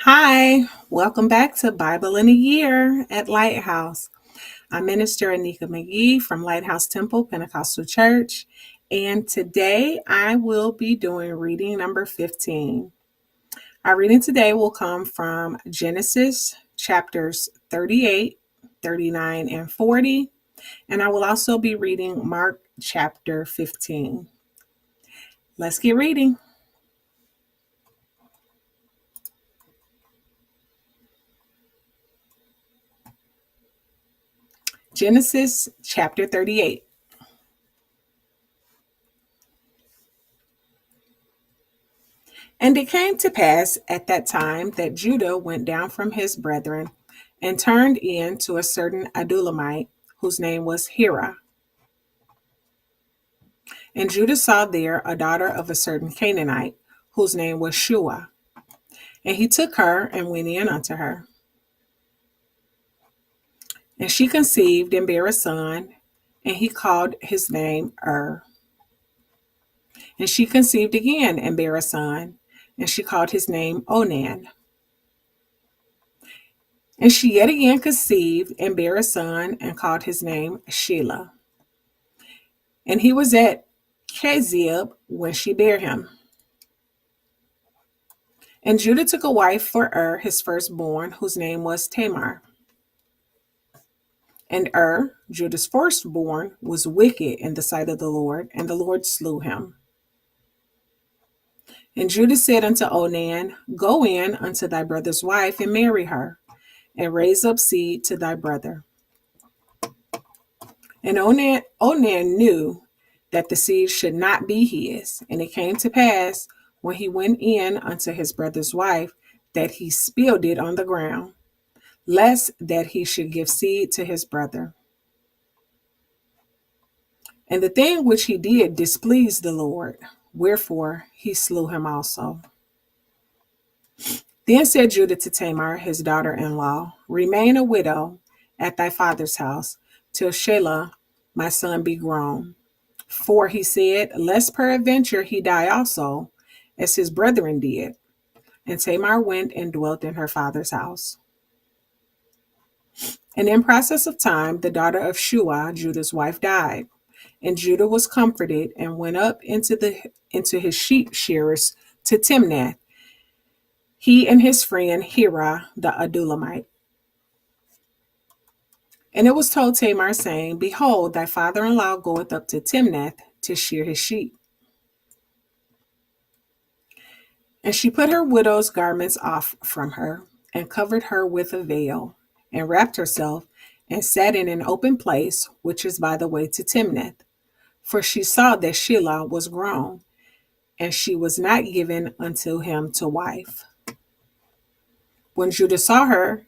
Hi, welcome back to Bible in a Year at Lighthouse. I'm Minister Anika McGee from Lighthouse Temple Pentecostal Church, and today I will be doing reading number 15. Our reading today will come from Genesis chapters 38, 39, and 40, and I will also be reading Mark chapter 15. Let's get reading. Genesis chapter 38. And it came to pass at that time that Judah went down from his brethren and turned in to a certain Adulamite, whose name was Hira. And Judah saw there a daughter of a certain Canaanite, whose name was Shua. And he took her and went in unto her. And she conceived and bare a son, and he called his name And she conceived again and bare a son, and she called his name Onan. And she yet again conceived and bare a son, and called his name Shelah. And he was at Kezib when she bare him. And Judah took a wife for his firstborn, whose name was Tamar. And Judah's firstborn, was wicked in the sight of the Lord, and the Lord slew him. And Judah said unto Onan, Go in unto thy brother's wife, and marry her, and raise up seed to thy brother. And Onan knew that the seed should not be his. And it came to pass, when he went in unto his brother's wife, that he spilled it on the ground, lest that he should give seed to his brother. And the thing which he did displeased the Lord, wherefore he slew him also. Then said Judah to Tamar, his daughter-in-law, Remain a widow at thy father's house, till Shelah my son be grown. For he said, Lest peradventure he die also, as his brethren did. And Tamar went and dwelt in her father's house. And in process of time, the daughter of Shua, Judah's wife, died. And Judah was comforted and went up into his sheep shearers to Timnath, he and his friend Hira the Adulamite. And it was told Tamar, saying, Behold, thy father-in-law goeth up to Timnath to shear his sheep. And she put her widow's garments off from her, and covered her with a veil, and wrapped herself, and sat in an open place, which is by the way to Timnath. For she saw that Shelah was grown, and she was not given unto him to wife. When Judah saw her,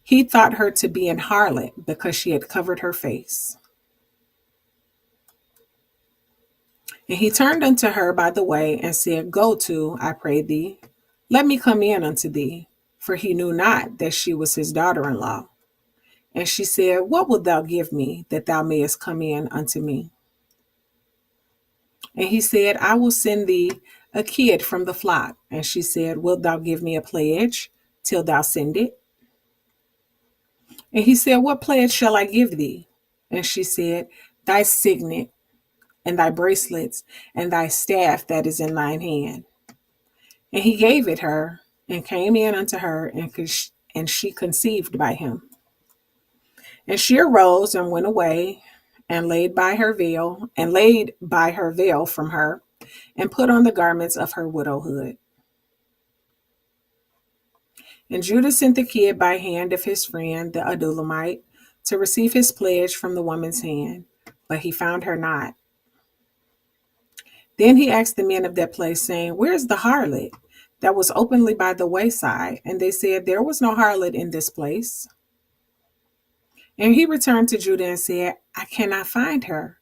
he thought her to be an harlot, because she had covered her face. And he turned unto her by the way, and said, Go to, I pray thee, let me come in unto thee. For he knew not that she was his daughter-in-law. And she said, What wilt thou give me, that thou mayest come in unto me? And he said, I will send thee a kid from the flock. And she said, Wilt thou give me a pledge till thou send it? And he said, What pledge shall I give thee? And she said, Thy signet, and thy bracelets, and thy staff that is in thine hand. And he gave it her, and came in unto her, and she conceived by him. And she arose and went away, and laid by her veil from her, and put on the garments of her widowhood. And Judah sent the kid by hand of his friend the Adulamite to receive his pledge from the woman's hand, but he found her not. Then he asked the men of that place, saying, Where is the harlot that was openly by the wayside? And they said, There was no harlot in this place. And he returned to Judah and said, I cannot find her.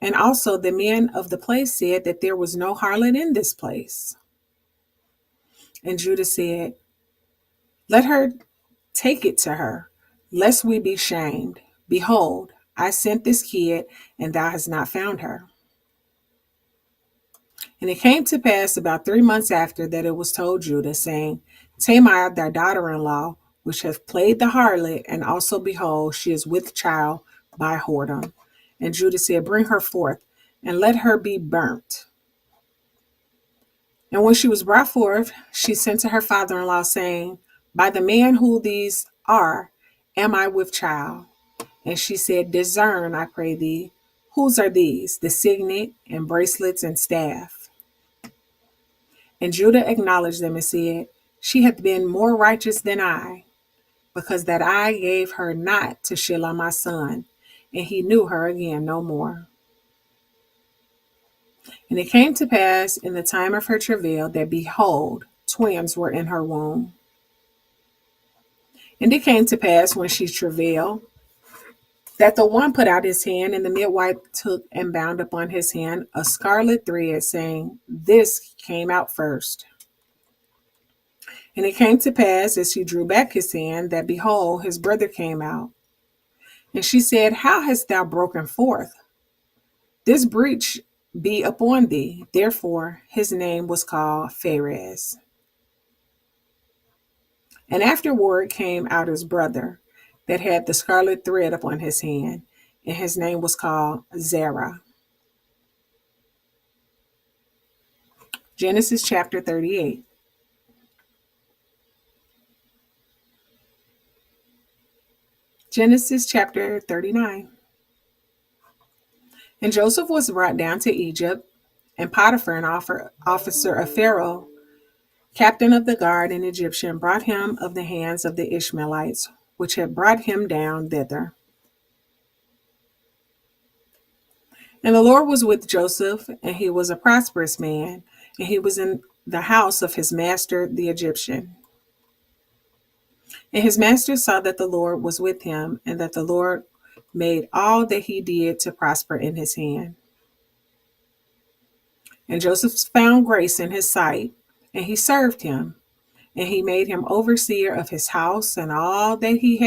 And also the men of the place said that there was no harlot in this place. And Judah said, Let her take it to her, lest we be shamed. Behold, I sent this kid, and thou hast not found her. And it came to pass about 3 months after that it was told Judah, saying, Tamar, thy daughter-in-law, which hath played the harlot, and also, behold, she is with child by whoredom. And Judah said, Bring her forth, and let her be burnt. And when she was brought forth, she sent to her father-in-law, saying, By the man who these are, am I with child? And she said, Discern, I pray thee, whose are these, the signet and bracelets and staff? And Judah acknowledged them and said, She hath been more righteous than I, because that I gave her not to Shelah my son. And he knew her again no more. And it came to pass in the time of her travail that, behold, twins were in her womb. And it came to pass when she travailed, that the one put out his hand, and the midwife took and bound upon his hand a scarlet thread, saying, This came out first. And it came to pass, as he drew back his hand, that, behold, his brother came out. And she said, How hast thou broken forth? This breach be upon thee. Therefore his name was called Pharez. And afterward came out his brother, that had the scarlet thread upon his hand, and his name was called Zerah. Genesis chapter 38. Genesis chapter 39. And Joseph was brought down to Egypt, and Potiphar, an officer of Pharaoh, captain of the guard, an Egyptian, brought him of the hands of the Ishmaelites, which had brought him down thither. And the Lord was with Joseph, and he was a prosperous man, and he was in the house of his master the Egyptian. And his master saw that the Lord was with him, and that the Lord made all that he did to prosper in his hand. And Joseph found grace in his sight, and he served him, and he made him overseer of his house, and all that he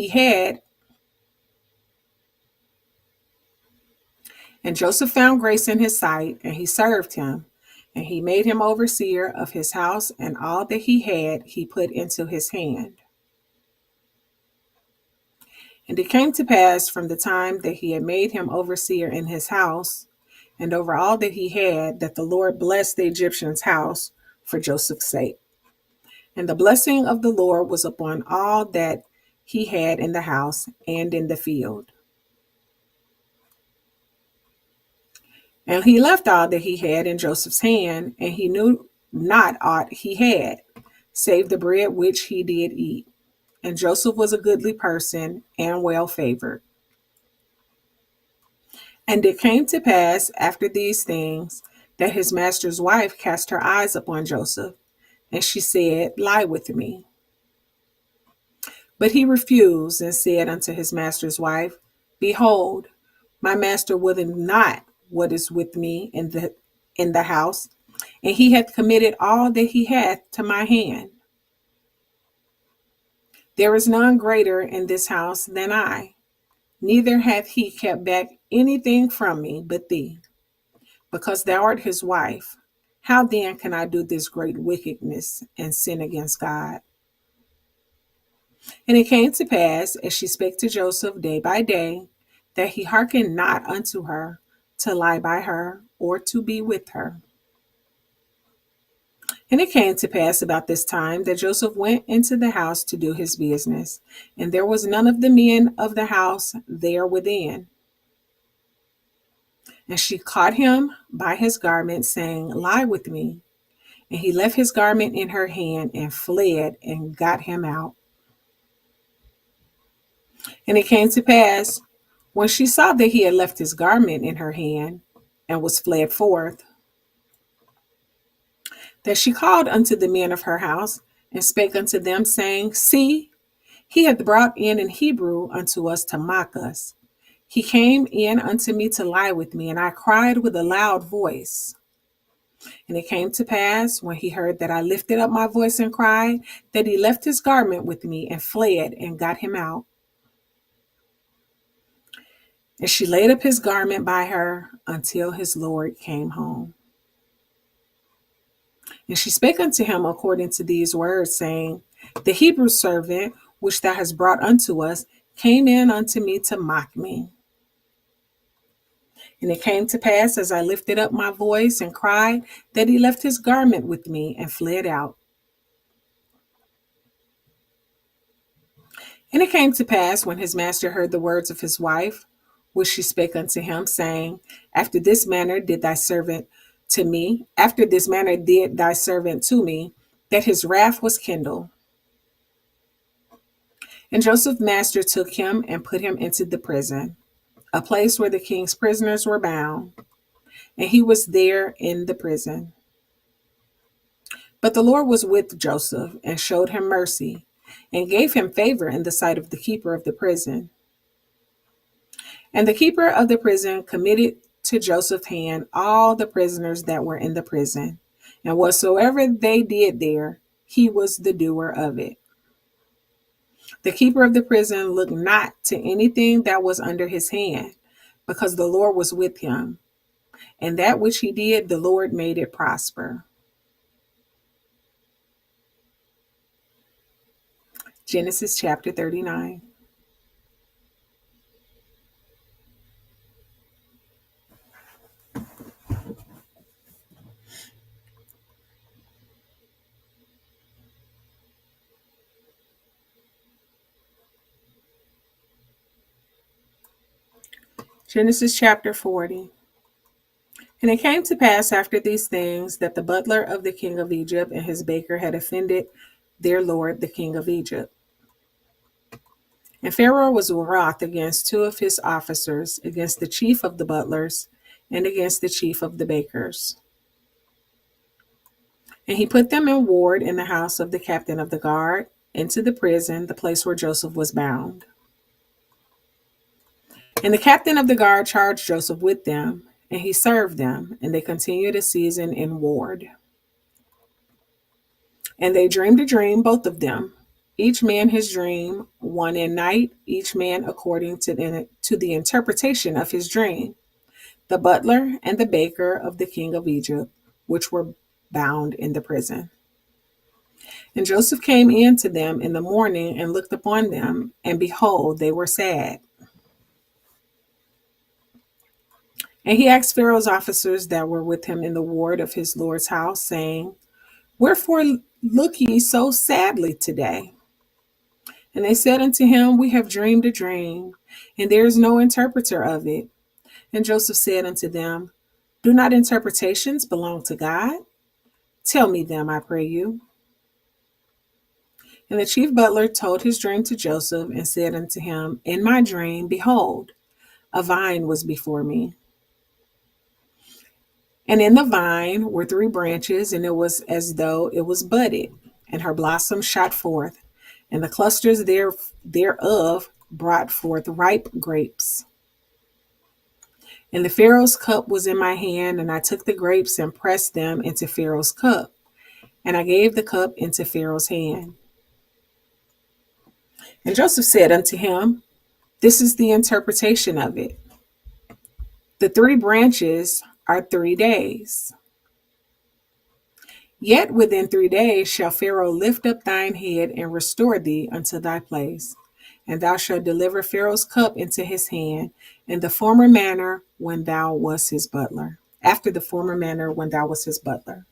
had. And Joseph found grace in his sight, and he served him, and he made him overseer of his house, and all that he had he put into his hand. And it came to pass from the time that he had made him overseer in his house, and over all that he had, that the Lord blessed the Egyptian's house for Joseph's sake. And the blessing of the Lord was upon all that he had in the house and in the field. And he left all that he had in Joseph's hand, and he knew not aught he had, save the bread which he did eat. And Joseph was a goodly person and well favored. And it came to pass after these things that his master's wife cast her eyes upon Joseph, and she said, Lie with me. But he refused and said unto his master's wife, Behold, my master willeth not what is with me in the house, and he hath committed all that he hath to my hand. There is none greater in this house than I, neither hath he kept back anything from me but thee, because thou art his wife. How then can I do this great wickedness and sin against God? And it came to pass, as she spake to Joseph day by day, that he hearkened not unto her to lie by her or to be with her. And it came to pass about this time that Joseph went into the house to do his business, and there was none of the men of the house there within. And she caught him by his garment, saying, Lie with me. And he left his garment in her hand and fled and got him out. And it came to pass, when she saw that he had left his garment in her hand and was fled forth, that she called unto the men of her house and spake unto them, saying, See, he hath brought in an Hebrew unto us to mock us. He came in unto me to lie with me, and I cried with a loud voice. And it came to pass, when he heard that I lifted up my voice and cried, that he left his garment with me and fled and got him out. And she laid up his garment by her until his Lord came home. And she spake unto him according to these words, saying, The Hebrew servant which thou hast brought unto us came in unto me to mock me. And it came to pass, as I lifted up my voice and cried, that he left his garment with me and fled out. And it came to pass, when his master heard the words of his wife, which she spake unto him, saying, After this manner did thy servant to me, after this manner did thy servant to me, that his wrath was kindled. And Joseph's master took him and put him into the prison, a place where the king's prisoners were bound, and he was there in the prison. But the Lord was with Joseph and showed him mercy and gave him favor in the sight of the keeper of the prison. And the keeper of the prison committed to Joseph's hand all the prisoners that were in the prison, and whatsoever they did there, he was the doer of it. The keeper of the prison looked not to anything that was under his hand, because the Lord was with him, and that which he did, the Lord made it prosper. Genesis chapter 39. Genesis chapter 40. And it came to pass after these things that the butler of the king of Egypt and his baker had offended their lord, the king of Egypt. And Pharaoh was wroth against two of his officers, against the chief of the butlers, and against the chief of the bakers. And he put them in ward in the house of the captain of the guard, into the prison, the place where Joseph was bound. And the captain of the guard charged Joseph with them, and he served them, and they continued a season in ward. And they dreamed a dream, both of them, each man his dream, one in night, each man according to the interpretation of his dream, the butler and the baker of the king of Egypt, which were bound in the prison. And Joseph came in to them in the morning and looked upon them, and behold, they were sad. And he asked Pharaoh's officers that were with him in the ward of his lord's house, saying, Wherefore look ye so sadly today? And they said unto him, We have dreamed a dream, and there is no interpreter of it. And Joseph said unto them, Do not interpretations belong to God? Tell me them, I pray you. And the chief butler told his dream to Joseph, and said unto him, In my dream, behold, a vine was before me. And in the vine were 3 branches, and it was as though it was budded, and her blossoms shot forth, and the clusters thereof brought forth ripe grapes. And the Pharaoh's cup was in my hand, and I took the grapes and pressed them into Pharaoh's cup, and I gave the cup into Pharaoh's hand. And Joseph said unto him, This is the interpretation of it. The 3 branches are 3 days. Yet within 3 days shall Pharaoh lift up thine head and restore thee unto thy place. And thou shalt deliver Pharaoh's cup into his hand in the former manner when thou wast his butler. After the former manner when thou wast his butler.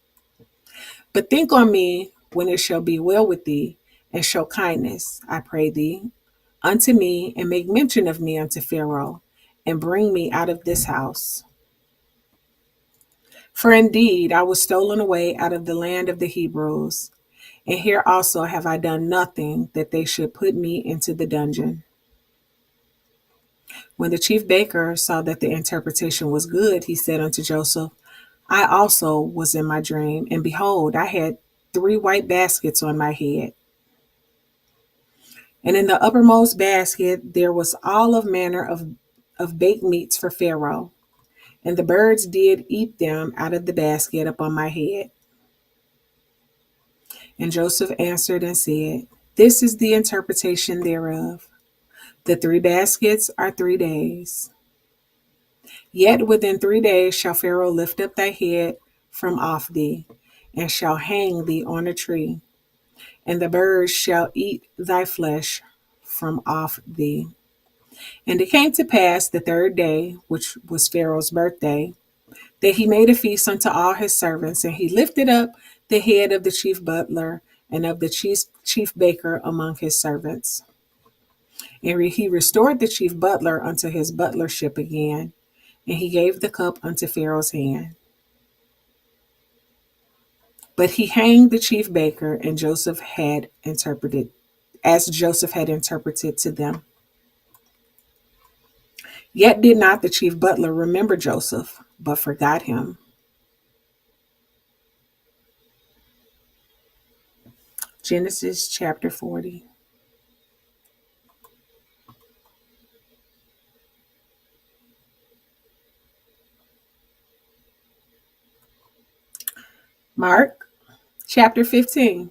But think on me when it shall be well with thee, and show kindness, I pray thee, unto me, and make mention of me unto Pharaoh, and bring me out of this house. For indeed I was stolen away out of the land of the Hebrews, and here also have I done nothing that they should put me into the dungeon. When the chief baker saw that the interpretation was good, he said unto Joseph, I also was in my dream, and behold, I had 3 white baskets on my head. And in the uppermost basket there was all of manner of baked meats for Pharaoh, and the birds did eat them out of the basket upon my head. And Joseph answered and said, This is the interpretation thereof. The 3 baskets are 3 days. Yet within 3 days shall Pharaoh lift up thy head from off thee, and shall hang thee on a tree, and the birds shall eat thy flesh from off thee. And it came to pass the third day, which was Pharaoh's birthday, that he made a feast unto all his servants, and he lifted up the head of the chief butler and of the chief baker among his servants. And he restored the chief butler unto his butlership again, and he gave the cup unto Pharaoh's hand. But he hanged the chief baker, and Joseph had interpreted, as Joseph had interpreted to them. Yet did not the chief butler remember Joseph, but forgot him. Genesis chapter 40. Mark chapter 15.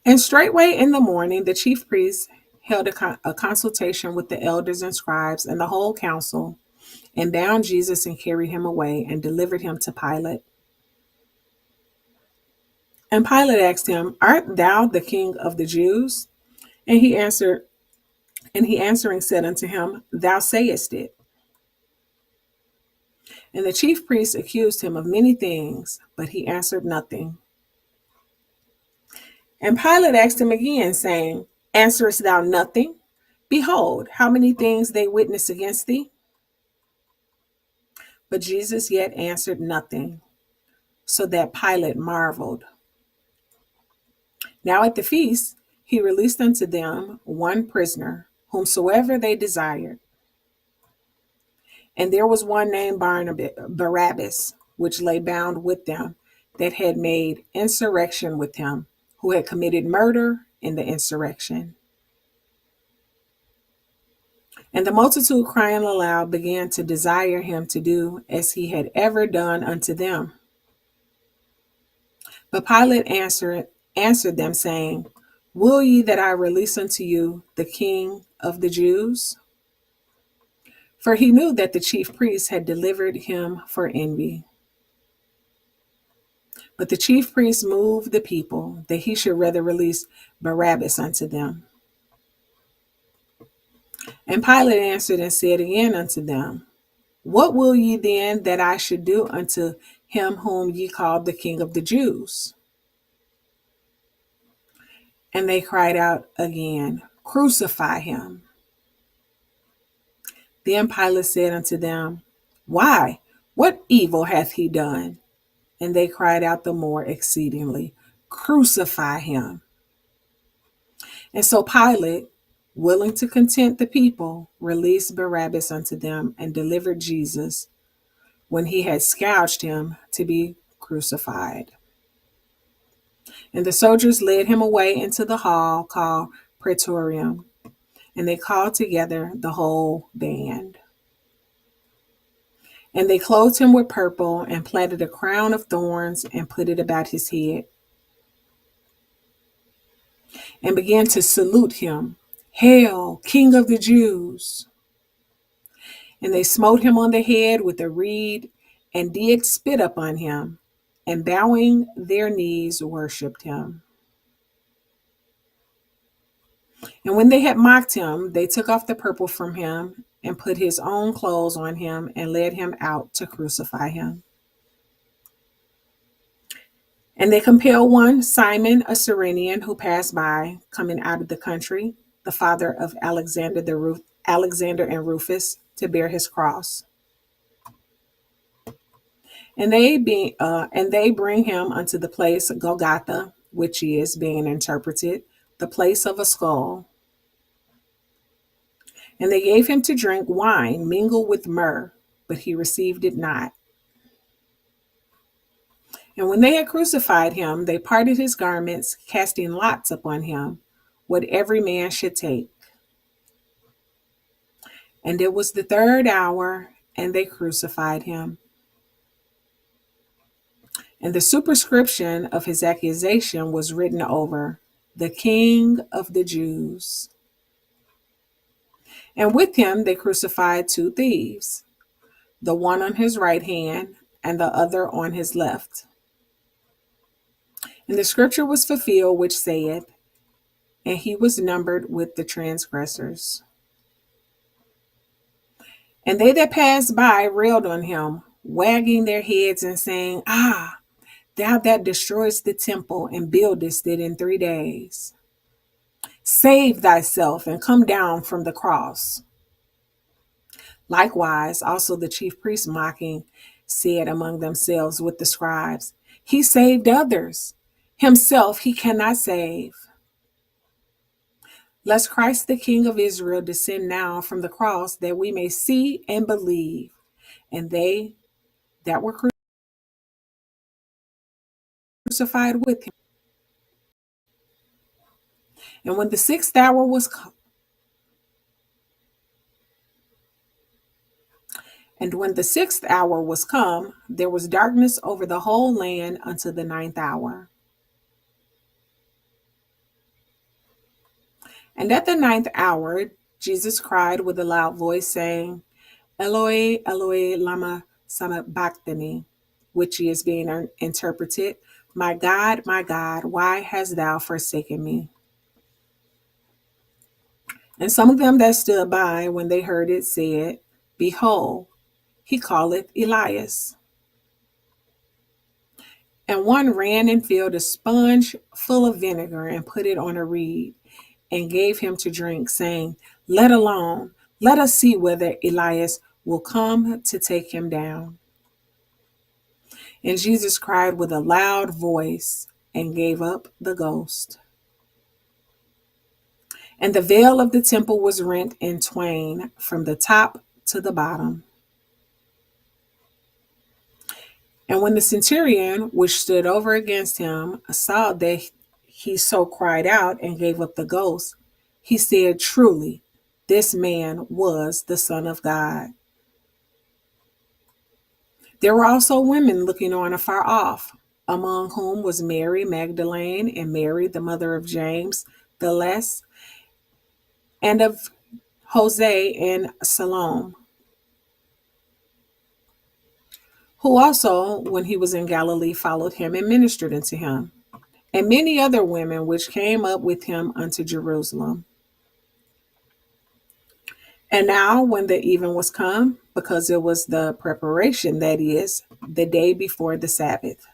And straightway in the morning the chief priests held a consultation with the elders and scribes and the whole council, and bound Jesus and carried him away and delivered him to Pilate. And Pilate asked him, Art thou the king of the Jews? And he answering said unto him, Thou sayest it. And the chief priests accused him of many things, but he answered nothing. And Pilate asked him again, saying, Answerest thou nothing? Behold, how many things they witness against thee? But Jesus yet answered nothing, so that Pilate marveled. Now at the feast he released unto them one prisoner, whomsoever they desired. And there was one named Barabbas, which lay bound with them, that had made insurrection with him, who had committed murder in the insurrection. And the multitude, crying aloud, began to desire him to do as he had ever done unto them. But Pilate answered them, saying, Will ye that I release unto you the King of the Jews? For he knew that the chief priests had delivered him for envy. But the chief priests moved the people that he should rather release Barabbas unto them. And Pilate answered and said again unto them, What will ye then that I should do unto him whom ye call the King of the Jews? And they cried out again, Crucify him. Then Pilate said unto them, Why? What evil hath he done? And they cried out the more exceedingly, Crucify him. And so Pilate, willing to content the people, released Barabbas unto them and delivered Jesus, when he had scourged him, to be crucified. And the soldiers led him away into the hall called Praetorium, and they called together the whole band. And they clothed him with purple and platted a crown of thorns and put it about his head, and began to salute him, Hail, King of the Jews! And they smote him on the head with a reed, and did spit upon him, and bowing their knees worshipped him. And when they had mocked him, they took off the purple from him, and put his own clothes on him, and led him out to crucify him. And they compelled one Simon, a Cyrenian, who passed by, coming out of the country, the father of Alexander and Rufus, to bear his cross. And they bring him unto the place Golgotha, which is, being interpreted, the place of a skull. And they gave him to drink wine mingled with myrrh, but he received it not. And when they had crucified him, they parted his garments, casting lots upon him, what every man should take. And it was the third hour, and they crucified him. And the superscription of his accusation was written over, The King of the Jews. And with him they crucified two thieves, the one on his right hand and the other on his left. And the scripture was fulfilled, which saith, and he was numbered with the transgressors. And they that passed by railed on him, wagging their heads and saying, Ah, thou that destroyest the temple and buildest it in 3 days, save thyself and come down from the cross. Likewise, also the chief priests mocking said among themselves with the scribes, He saved others. Himself he cannot save. Lest Christ the King of Israel descend now from the cross, that we may see and believe. And they that were crucified with him. And when the sixth hour was come, there was darkness over the whole land unto the 9th hour. And at the 9th hour, Jesus cried with a loud voice, saying, Eloi, Eloi, lama sabachthani, which is being interpreted, my God, why hast thou forsaken me? And some of them that stood by, when they heard it, said, Behold, he calleth Elias. And one ran and filled a sponge full of vinegar and put it on a reed and gave him to drink, saying, Let alone, let us see whether Elias will come to take him down. And Jesus cried with a loud voice and gave up the ghost. And the veil of the temple was rent in twain from the top to the bottom. And when the centurion, which stood over against him, saw that he so cried out and gave up the ghost, he said, Truly, this man was the Son of God. There were also women looking on afar off, among whom was Mary Magdalene and Mary, the mother of James the Less, and of Jose and Salome, who also, when he was in Galilee, followed him and ministered unto him, and many other women which came up with him unto Jerusalem. And now, when the even was come, because it was the preparation, that is, the day before the Sabbath,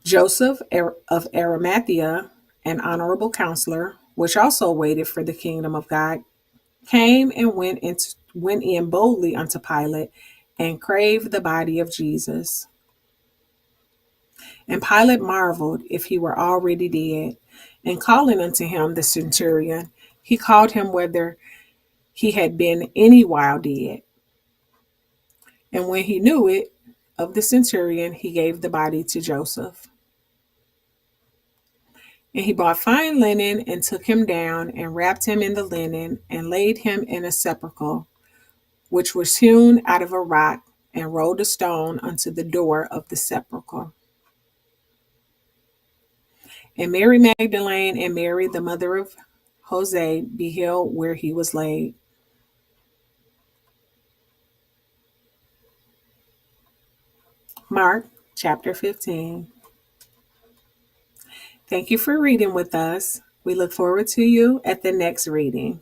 Joseph of Arimathea, an honorable counselor, which also waited for the kingdom of God, came and went in boldly unto Pilate and craved the body of Jesus. And Pilate marveled if he were already dead. And calling unto him the centurion, he called him whether he had been any while dead. And when he knew it of the centurion, he gave the body to Joseph. And he bought fine linen and took him down and wrapped him in the linen and laid him in a sepulchre, which was hewn out of a rock, and rolled a stone unto the door of the sepulchre. And Mary Magdalene and Mary, the mother of Jose, beheld where he was laid. Mark chapter 15. Thank you for reading with us. We look forward to you at the next reading.